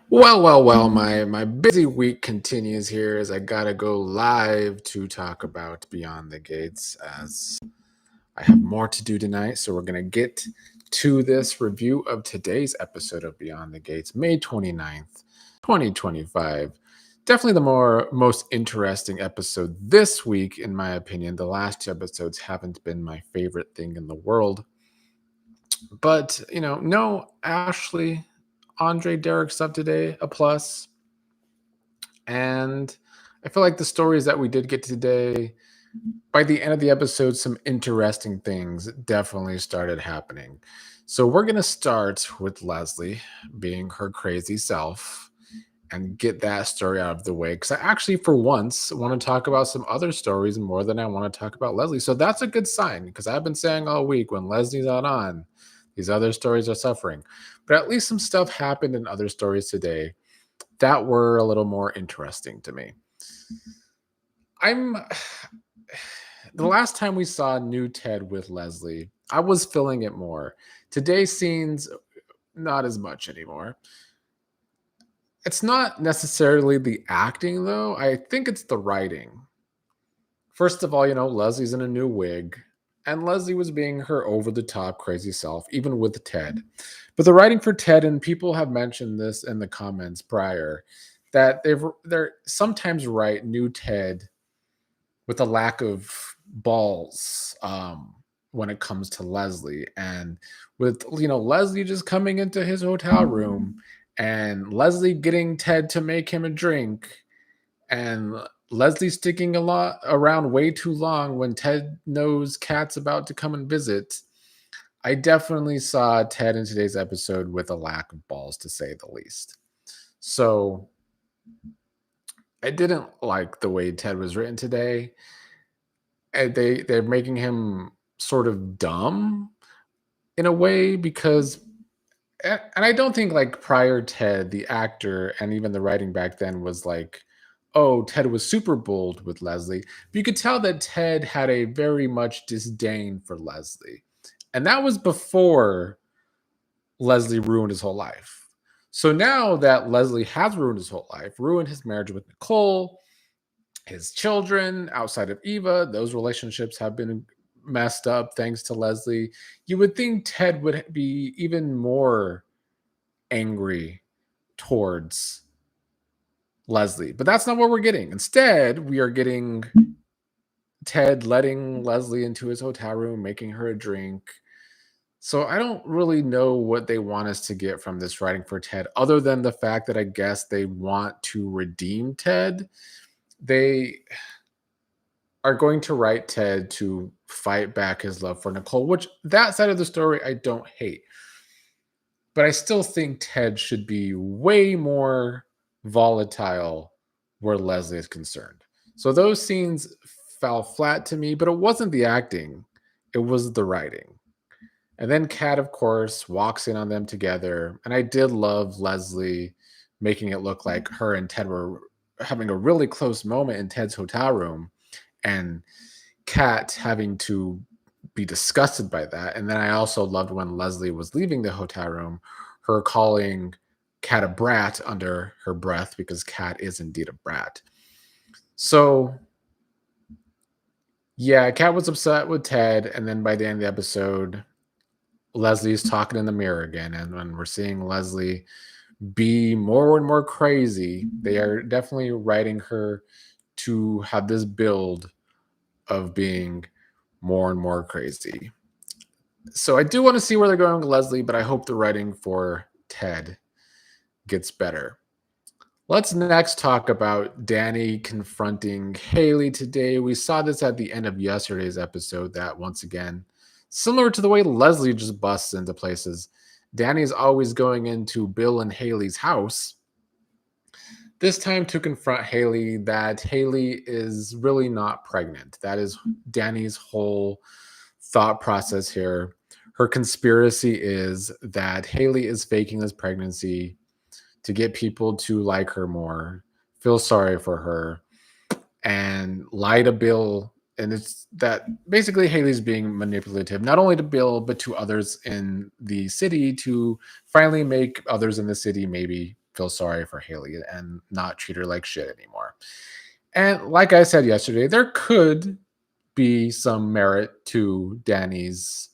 Well, my busy week continues here as I gotta go live to talk about Beyond the Gates as I have more to do tonight. So we're gonna get to this review of today's episode of Beyond the Gates, May 29th, 2025. Definitely the most interesting episode this week, in my opinion. The last two episodes haven't been my favorite thing in the world. But, no Ashley, Andre, Derek stuff today, a plus. And I feel like the stories that we did get today, by the end of the episode, some interesting things definitely started happening. So we're going to start with Leslie being her crazy self and get that story out of the way. Because I actually, for once, want to talk about some other stories more than I want to talk about Leslie. So that's a good sign because I've been saying all week when Leslie's not on, these other stories are suffering. But at least some stuff happened in other stories today that were a little more interesting to me. I'm the last time we saw new Ted with Leslie, I was feeling it more. Today's scenes, not as much anymore. It's not necessarily the acting, though. I think it's the writing. First of all, Leslie's in a new wig, and Leslie was being her over the top crazy self, even with Ted. But the writing for Ted, and people have mentioned this in the comments prior, that they're sometimes write new Ted with a lack of balls when it comes to Leslie, and with Leslie just coming into his hotel room, and Leslie getting Ted to make him a drink, and Leslie sticking a lot around way too long when Ted knows Kat's about to come and visit. I definitely saw Ted in today's episode with a lack of balls, to say the least. So I didn't like the way Ted was written today. And they're making him sort of dumb in a way because and I don't think like prior Ted, the actor, and even the writing back then was like, oh, Ted was super bold with Leslie. But you could tell that Ted had a very much disdain for Leslie. And that was before Leslie ruined his whole life. So now that Leslie has ruined his whole life, ruined his marriage with Nicole, his children outside of Eva, those relationships have been messed up thanks to Leslie. You would think Ted would be even more angry towards Leslie, but that's not what we're getting. Instead, we are getting Ted letting Leslie into his hotel room, making her a drink. So I don't really know what they want us to get from this writing for Ted, other than the fact that I guess they want to redeem Ted. They are going to write Ted to fight back his love for Nicole, which that side of the story I don't hate. But I still think Ted should be way more volatile where Leslie is concerned. So those scenes fell flat to me, but it wasn't the acting, it was the writing. And then Kat, of course, walks in on them together. And I did love Leslie making it look like her and Ted were having a really close moment in Ted's hotel room, and Kat having to be disgusted by that. And then I also loved when Leslie was leaving the hotel room, her calling Kat a brat under her breath because Kat is indeed a brat. So yeah, Kat was upset with Ted, and then by the end of the episode, Leslie's talking in the mirror again. And when we're seeing Leslie be more and more crazy, they are definitely writing her to have this build of being more and more crazy. So I do want to see where they're going with Leslie, but I hope the writing for Ted gets better. Let's next talk about Dani confronting Hayley today. We saw this at the end of yesterday's episode that once again, similar to the way Leslie just busts into places, Dani's always going into Bill and Hayley's house. This time to confront Hayley that Hayley is really not pregnant. That is Dani's whole thought process here. Her conspiracy is that Hayley is faking this pregnancy to get people to like her more, feel sorry for her, and lie to Bill. And it's that basically Hayley's being manipulative, not only to Bill, but to others in the city to finally make others in the city maybe feel sorry for Hayley and not treat her like shit anymore. And like I said yesterday, there could be some merit to Dani's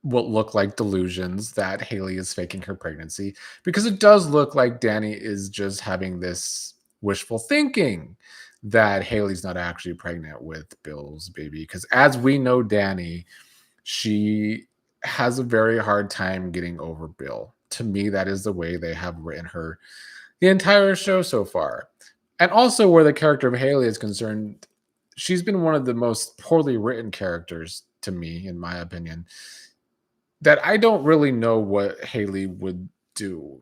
what look like delusions that Hayley is faking her pregnancy, because it does look like Dani is just having this wishful thinking that Hayley's not actually pregnant with Bill's baby. Because as we know, Dani, she has a very hard time getting over Bill. To me, that is the way they have written her the entire show so far. And also, where the character of Hayley is concerned, she's been one of the most poorly written characters to me, in my opinion, that I don't really know what Hayley would do.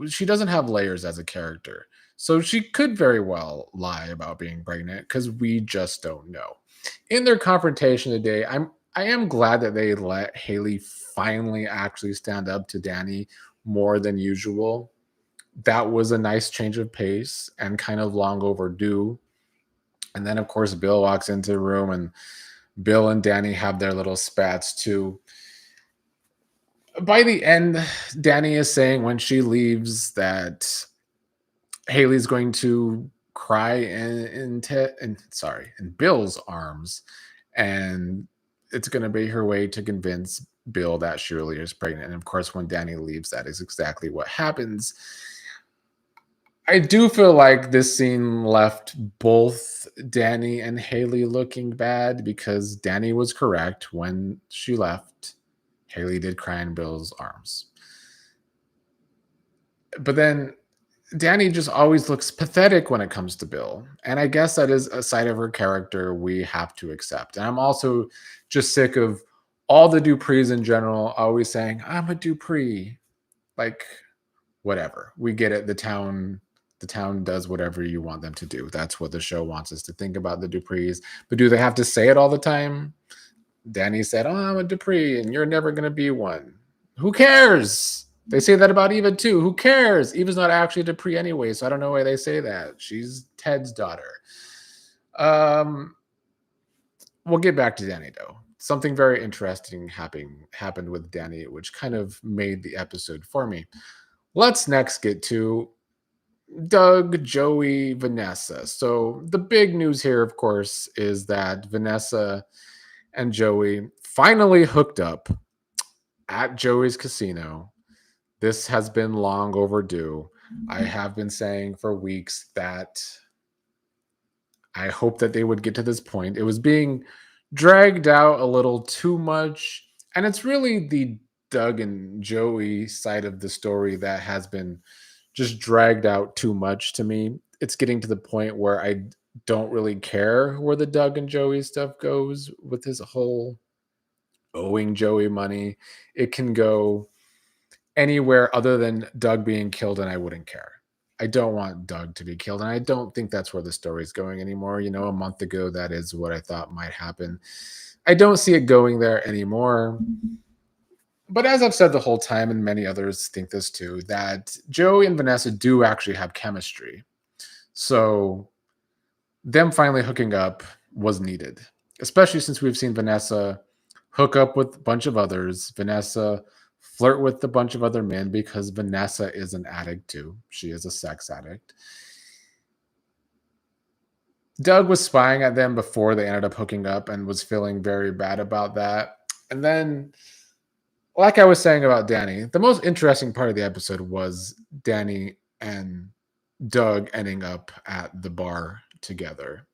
She doesn't have layers as a character. So she could very well lie about being pregnant because we just don't know. In their confrontation today, I am glad that they let Hayley finally actually stand up to Dani more than usual. That was a nice change of pace and kind of long overdue. And then of course Bill walks into the room and Bill and Dani have their little spats too. By the end, Dani is saying when she leaves that Hayley's going to cry in Bill's arms, and it's going to be her way to convince Bill that she really is pregnant. And of course, when Dani leaves, that is exactly what happens. I do feel like this scene left both Dani and Hayley looking bad, because Dani was correct when she left. Hayley did cry in Bill's arms. But then Dani just always looks pathetic when it comes to Bill. And I guess that is a side of her character we have to accept. And I'm also just sick of all the Duprees in general always saying, I'm a Dupree. Like, whatever. We get it. The town does whatever you want them to do. That's what the show wants us to think about the Duprees. But do they have to say it all the time? Dani said, oh, I'm a Dupree and you're never going to be one. Who cares? They say that about Eva too. Who cares? Eva's not actually a Dupree anyway, so I don't know why they say that. She's Ted's daughter. We'll get back to Dani though. Something very interesting happened with Dani, which kind of made the episode for me. Let's next get to Doug, Joey, Vanessa. So the big news here, of course, is that Vanessa and Joey finally hooked up at Joey's casino. This has been long overdue. I have been saying for weeks that I hope that they would get to this point. It was being dragged out a little too much. And it's really the Doug and Joey side of the story that has been just dragged out too much to me. It's getting to the point where I don't really care where the Doug and Joey stuff goes with his whole owing Joey money. It can go anywhere other than Doug being killed, and I wouldn't care. I don't want Doug to be killed, and I don't think that's where the story's going anymore. A month ago, that is what I thought might happen. I don't see it going there anymore. But as I've said the whole time, and many others think this too, that Joey and Vanessa do actually have chemistry. So them finally hooking up was needed, especially since we've seen Vanessa hook up with a bunch of others. Vanessa flirt with a bunch of other men because Vanessa is an addict too. She is a sex addict. Doug was spying at them before they ended up hooking up and was feeling very bad about that. And then, like I was saying about Dani, the most interesting part of the episode was Dani and Doug ending up at the bar together.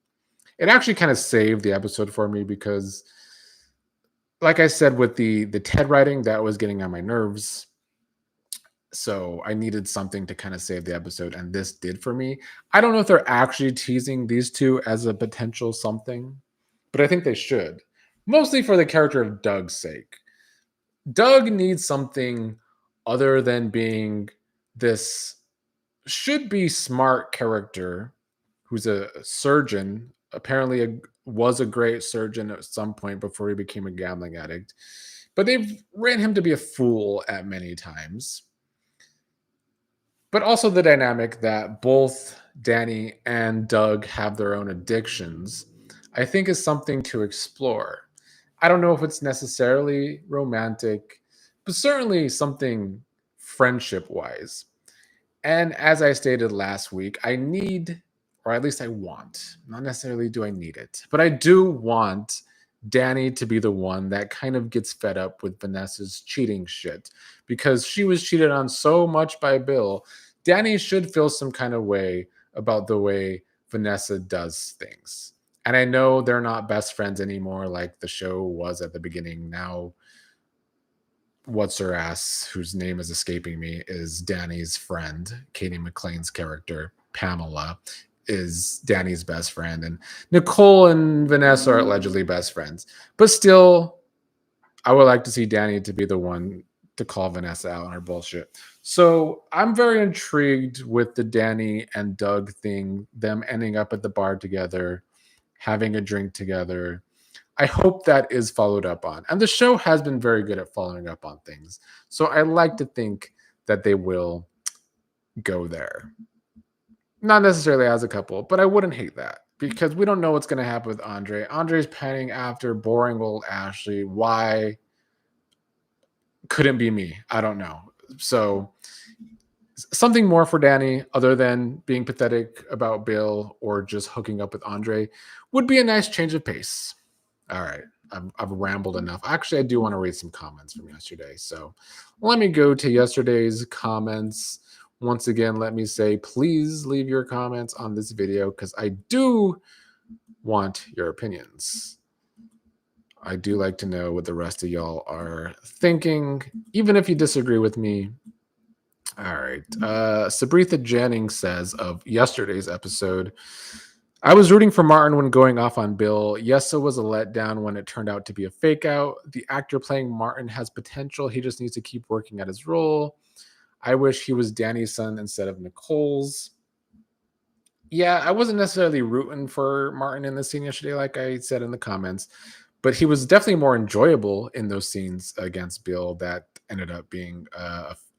It actually kind of saved the episode for me because, like I said, with the Ted writing, that was getting on my nerves. So I needed something to kind of save the episode, and this did for me. I don't know if they're actually teasing these two as a potential something, but I think they should. Mostly for the character of Doug's sake. Doug needs something other than being this should be smart character who's a surgeon, apparently was a great surgeon at some point before he became a gambling addict. But they've written him to be a fool at many times. But also the dynamic that both Dani and Doug have their own addictions, I think is something to explore. I don't know if it's necessarily romantic, but certainly something friendship wise. And as I stated last week, I need, or at least I want, not necessarily do I need it, but I do want Dani to be the one that kind of gets fed up with Vanessa's cheating shit because she was cheated on so much by Bill. Dani should feel some kind of way about the way Vanessa does things. And I know they're not best friends anymore like the show was at the beginning. Now what's her ass, whose name is escaping me, is Dani's friend. Katie McLean's character, Pamela, is Dani's best friend. And Nicole and Vanessa are allegedly best friends. But still, I would like to see Dani to be the one to call Vanessa out on her bullshit. So I'm very intrigued with the Dani and Doug thing, them ending up at the bar together, having a drink together. I hope that is followed up on. And the show has been very good at following up on things. So I like to think that they will go there. Not necessarily as a couple, but I wouldn't hate that because we don't know what's going to happen with Andre. Andre's panning after boring old Ashley. Why couldn't be me? I don't know. So something more for Dani other than being pathetic about Bill or just hooking up with Andre would be a nice change of pace. All right. I've rambled enough. Actually, I do want to read some comments from yesterday. So let me go to yesterday's comments. Once again, let me say, please leave your comments on this video because I do want your opinions. I do like to know what the rest of y'all are thinking, even if you disagree with me. All right. Sabritha Jennings says of yesterday's episode, I was rooting for Martin when going off on Bill. Yes, it was a letdown when it turned out to be a fake out. The actor playing Martin has potential. He just needs to keep working at his role. I wish he was Dani's son instead of Nicole's. Yeah, I wasn't necessarily rooting for Martin in the scene yesterday, like I said in the comments, but he was definitely more enjoyable in those scenes against Bill that ended up being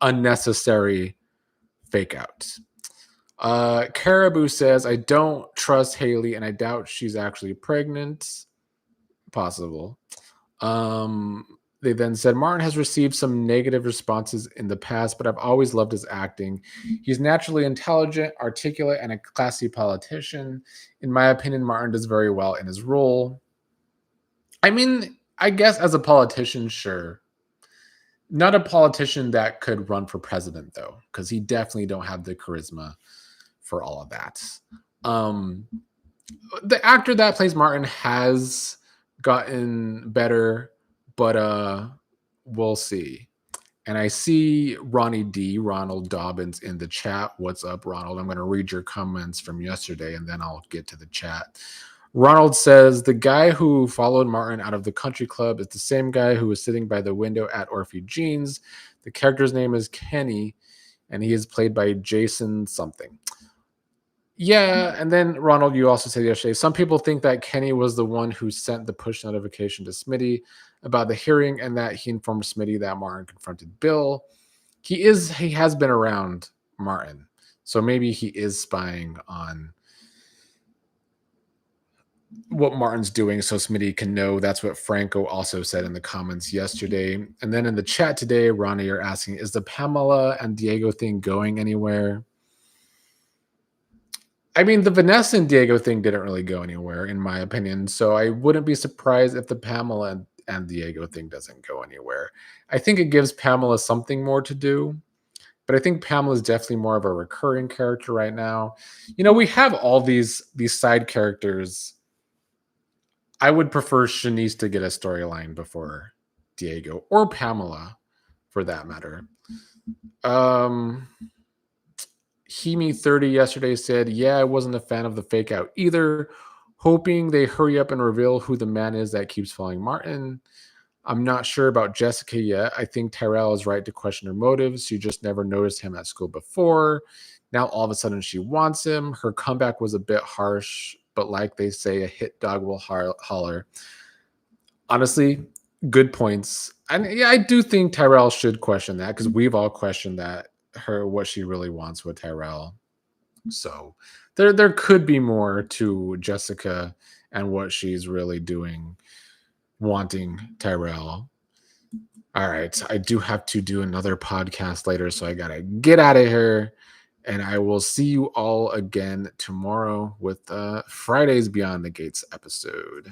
unnecessary fake out. Caribou says, I don't trust Hayley and I doubt she's actually pregnant. Possible. They then said, Martin has received some negative responses in the past, but I've always loved his acting. He's naturally intelligent, articulate, and a classy politician. In my opinion, Martin does very well in his role. I mean, I guess as a politician, sure. Not a politician that could run for president, though, because he definitely don't have the charisma for all of that. The actor that plays Martin has gotten better, but we'll see. And I see Ronnie D, Ronald Dobbins, in the chat. What's up, Ronald? I'm going to read your comments from yesterday and then I'll get to the chat. Ronald says, the guy who followed Martin out of the country club is the same guy who was sitting by the window at Orphe Jeans. The character's name is Kenny, and he is played by Jason something. Yeah, and then Ronald, you also said yesterday, some people think that Kenny was the one who sent the push notification to Smitty about the hearing and that he informed Smitty that Martin confronted Bill. He has been around Martin, so maybe he is spying on what Martin's doing so Smitty can know. That's what Franco also said in the comments yesterday. And then in the chat today, Ronnie, you're asking, is the Pamela and Diego thing going anywhere? I mean, the Vanessa and Diego thing didn't really go anywhere, in my opinion. So I wouldn't be surprised if the Pamela and Diego thing doesn't go anywhere. I think it gives Pamela something more to do. But I think Pamela is definitely more of a recurring character right now. You know, we have all these side characters. I would prefer Shanice to get a storyline before Diego or Pamela, for that matter. Hemi30 yesterday said, yeah, I wasn't a fan of the fake out either. Hoping they hurry up and reveal who the man is that keeps following Martin. I'm not sure about Jessica yet. I think Tyrell is right to question her motives. She just never noticed him at school before. Now all of a sudden she wants him. Her comeback was a bit harsh, but like they say, a hit dog will holler. Honestly, good points. And yeah, I do think Tyrell should question that because we've all questioned that, what she really wants with Tyrell. So there could be more to Jessica and what she's really doing, wanting Tyrell. All right, I do have to do another podcast later, so I gotta get out of here. And I will see you all again tomorrow with Friday's Beyond the Gates episode.